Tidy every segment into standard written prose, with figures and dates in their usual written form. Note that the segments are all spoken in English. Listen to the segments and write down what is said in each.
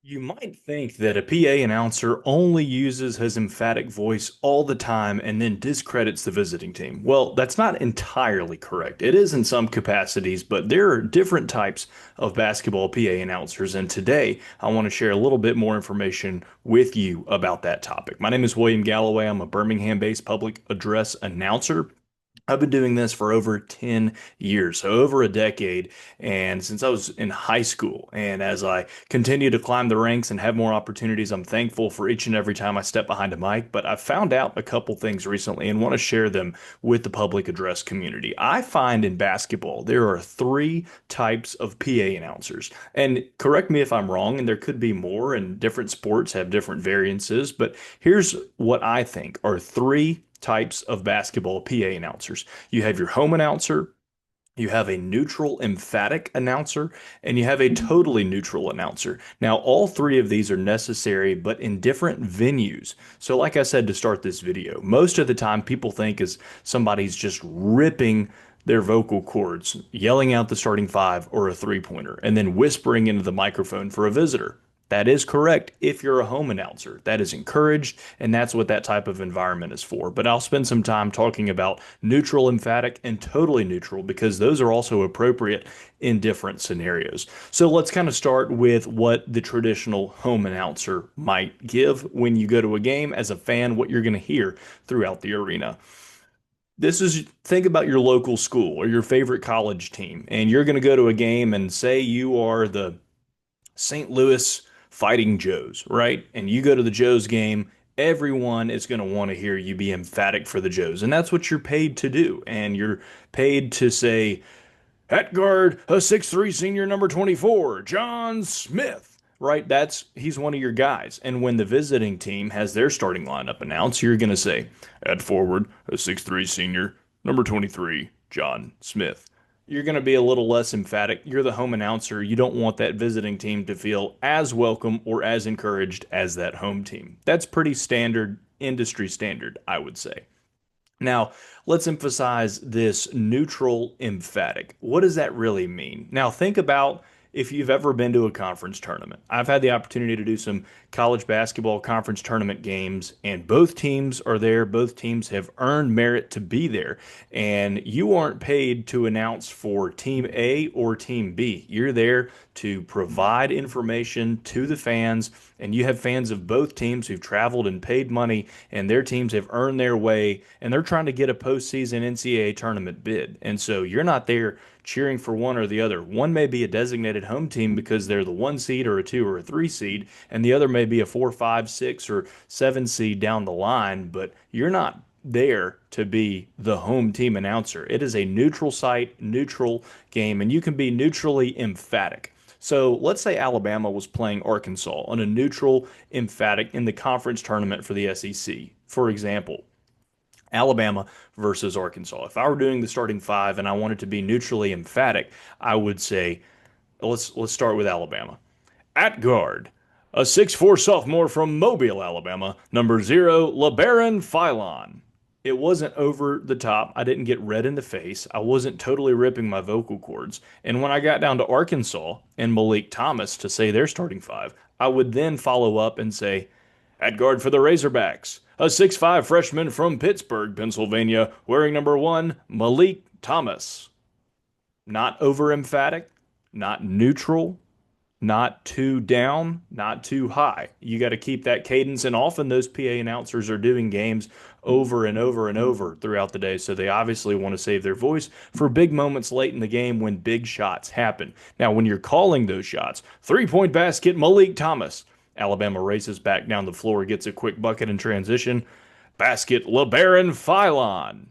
You might think that a PA announcer only uses his emphatic voice all the time and then discredits the visiting team. Well, that's not entirely correct. It is in some capacities, but there are different types of basketball PA announcers. And today I want to share a little bit more information with you about that topic. My name is William Galloway. I'm a Birmingham-based public address announcer. I've been doing this for over 10 years, so over a decade, and since I was in high school. And as I continue to climb the ranks and have more opportunities, I'm thankful for each and every time I step behind a mic. But I've found out a couple things recently and want to share them with the public address community. I find in basketball there are three types of PA announcers. And correct me if I'm wrong, and there could be more, and different sports have different variances, but here's what I think are three types of basketball PA announcers. You have your home announcer, you have a neutral emphatic announcer, and you have a totally neutral announcer. Now, all three of these are necessary, but in different venues. So, like I said to start this video, most of the time people think is somebody's just ripping their vocal cords, yelling out the starting five or a three-pointer, and then whispering into the microphone for a visitor. That is correct if you're a home announcer. That is encouraged, and that's what that type of environment is for. But I'll spend some time talking about neutral, emphatic, and totally neutral because those are also appropriate in different scenarios. So let's kind of start with what the traditional home announcer might give when you go to a game as a fan, what you're going to hear throughout the arena. This is think about your local school or your favorite college team, and you're going to go to a game and say you are the St. Louis Fighting Joes, right? And you go to the Joes game, everyone is going to want to hear you be emphatic for the Joes. And that's what you're paid to do. And you're paid to say, at guard, a 6'3 senior number 24, John Smith. Right? He's one of your guys. And when the visiting team has their starting lineup announced, you're going to say, at forward, a 6'3 senior, number 23, John Smith. You're going to be a little less emphatic. You're the home announcer. You don't want that visiting team to feel as welcome or as encouraged as that home team. That's pretty standard, industry standard, I would say. Now, let's emphasize this neutral emphatic. What does that really mean? Now, think about if you've ever been to a conference tournament. I've had the opportunity to do some college basketball conference tournament games, and both teams are there. Both teams have earned merit to be there, and you aren't paid to announce for Team A or Team B. You're there to provide information to the fans, and you have fans of both teams who've traveled and paid money, and their teams have earned their way, and they're trying to get a postseason NCAA tournament bid. And so you're not there cheering for one or the other. One may be a designated home team because they're the one seed or a two or a three seed, and the other may be a four, five, six, or seven seed down the line, but you're not there to be the home team announcer. It is a neutral site, neutral game, and you can be neutrally emphatic. So let's say Alabama was playing Arkansas on a neutral emphatic in the conference tournament for the SEC. For example, Alabama versus Arkansas. If I were doing the starting five and I wanted to be neutrally emphatic, I would say, let's start with Alabama. At guard, a 6'4 sophomore from Mobile, Alabama, number 0, LeBaron Philon. It wasn't over the top. I didn't get red in the face. I wasn't totally ripping my vocal cords. And when I got down to Arkansas and Malik Thomas to say their starting five, I would then follow up and say, at guard for the Razorbacks, a 6'5 freshman from Pittsburgh, Pennsylvania, wearing number 1, Malik Thomas. Not over emphatic, not neutral, not too down, not too high. You got to keep that cadence. And often those PA announcers are doing games over and over and over throughout the day. So they obviously want to save their voice for big moments late in the game when big shots happen. Now, when you're calling those shots, 3-point basket, Malik Thomas. Alabama races back down the floor, gets a quick bucket in transition. Basket, LeBaron Philon.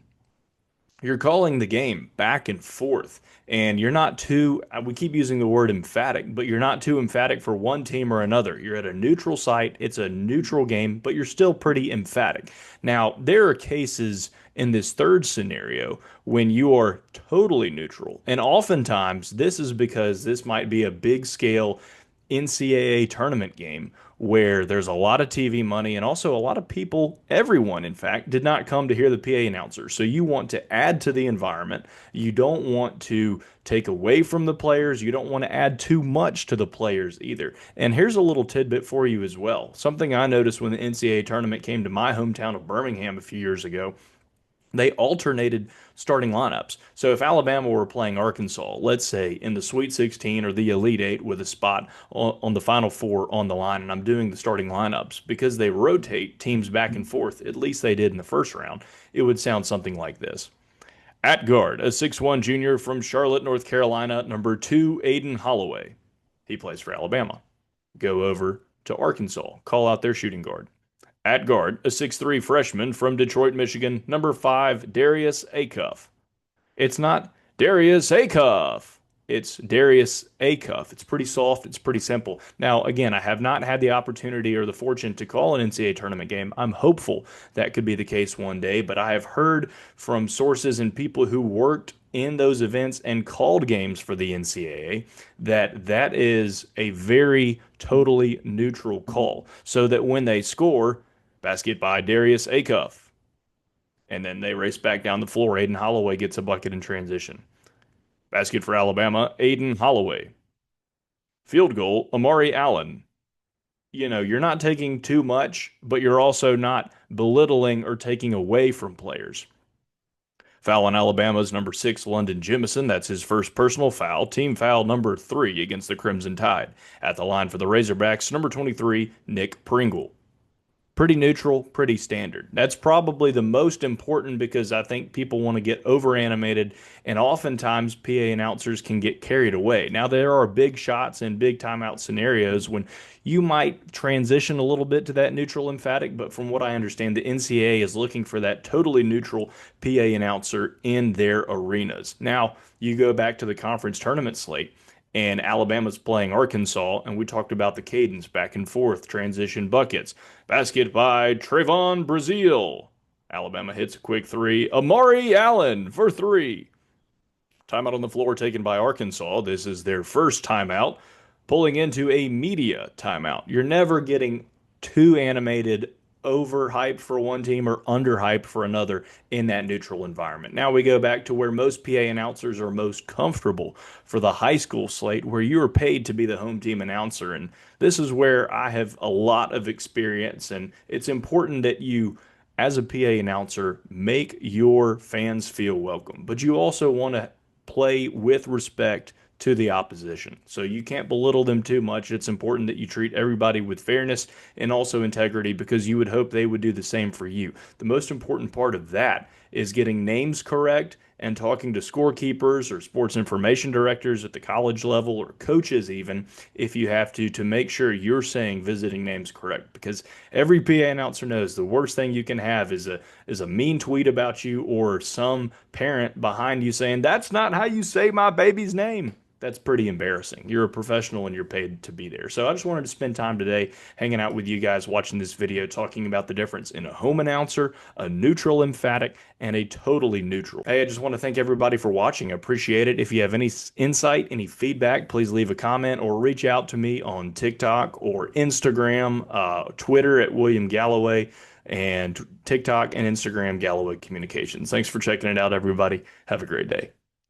You're calling the game back and forth, and you're not too, we keep using the word emphatic, but you're not too emphatic for one team or another. You're at a neutral site, it's a neutral game, but you're still pretty emphatic. Now, there are cases in this third scenario when you are totally neutral, and oftentimes this is because this might be a big scale NCAA tournament game where there's a lot of TV money and also a lot of people, everyone in fact, did not come to hear the PA announcer. So you want to add to the environment. You don't want to take away from the players. You don't want to add too much to the players either. And here's a little tidbit for you as well. Something I noticed when the NCAA tournament came to my hometown of Birmingham a few years ago, they alternated starting lineups. So if Alabama were playing Arkansas, let's say in the Sweet 16 or the Elite Eight with a spot on the Final Four on the line, and I'm doing the starting lineups, because they rotate teams back and forth, at least they did in the first round, it would sound something like this. At guard, a 6'1 junior from Charlotte, North Carolina, number 2, Aiden Holloway. He plays for Alabama. Go over to Arkansas, call out their shooting guard. At guard, a 6'3 freshman from Detroit, Michigan, number 5, Darius Acuff. It's not Darius Acuff. It's Darius Acuff. It's pretty soft. It's pretty simple. Now, again, I have not had the opportunity or the fortune to call an NCAA tournament game. I'm hopeful that could be the case one day, but I have heard from sources and people who worked in those events and called games for the NCAA that that is a very totally neutral call. So that when they score, basket by Darius Acuff, and then they race back down the floor. Aiden Holloway gets a bucket in transition. Basket for Alabama, Aiden Holloway. Field goal, Amari Allen. You know, you're not taking too much, but you're also not belittling or taking away from players. Foul on Alabama's number 6, London Jemison. That's his first personal foul. Team foul number 3 against the Crimson Tide. At the line for the Razorbacks, number 23, Nick Pringle. Pretty neutral, pretty standard. That's probably the most important because I think people want to get over animated, and oftentimes PA announcers can get carried away. Now, there are big shots and big timeout scenarios when you might transition a little bit to that neutral emphatic, but from what I understand, the NCAA is looking for that totally neutral PA announcer in their arenas. Now, you go back to the conference tournament slate, and Alabama's playing Arkansas, and we talked about the cadence, back and forth, transition buckets. Basket by Trayvon Brazile. Alabama hits a quick three. Amari Allen for 3. Timeout on the floor taken by Arkansas. This is their first timeout, pulling into a media timeout. You're never getting too animated, overhyped for one team or underhyped for another in that neutral environment. Now we go back to where most PA announcers are most comfortable for the high school slate, where you are paid to be the home team announcer. And this is where I have a lot of experience, and it's important that you, as a PA announcer, make your fans feel welcome. But you also want to play with respect to the opposition. So you can't belittle them too much. It's important that you treat everybody with fairness and also integrity, because you would hope they would do the same for you. The most important part of that is getting names correct and talking to scorekeepers or sports information directors at the college level, or coaches even, if you have to make sure you're saying visiting names correct. Because every PA announcer knows the worst thing you can have is a mean tweet about you, or some parent behind you saying, "That's not how you say my baby's name." That's pretty embarrassing. You're a professional and you're paid to be there. So I just wanted to spend time today hanging out with you guys, watching this video, talking about the difference in a home announcer, a neutral emphatic, and a totally neutral. Hey, I just want to thank everybody for watching. I appreciate it. If you have any insight, any feedback, please leave a comment or reach out to me on TikTok or Instagram, Twitter at William Galloway, and TikTok and Instagram Galloway Communications. Thanks for checking it out, everybody. Have a great day.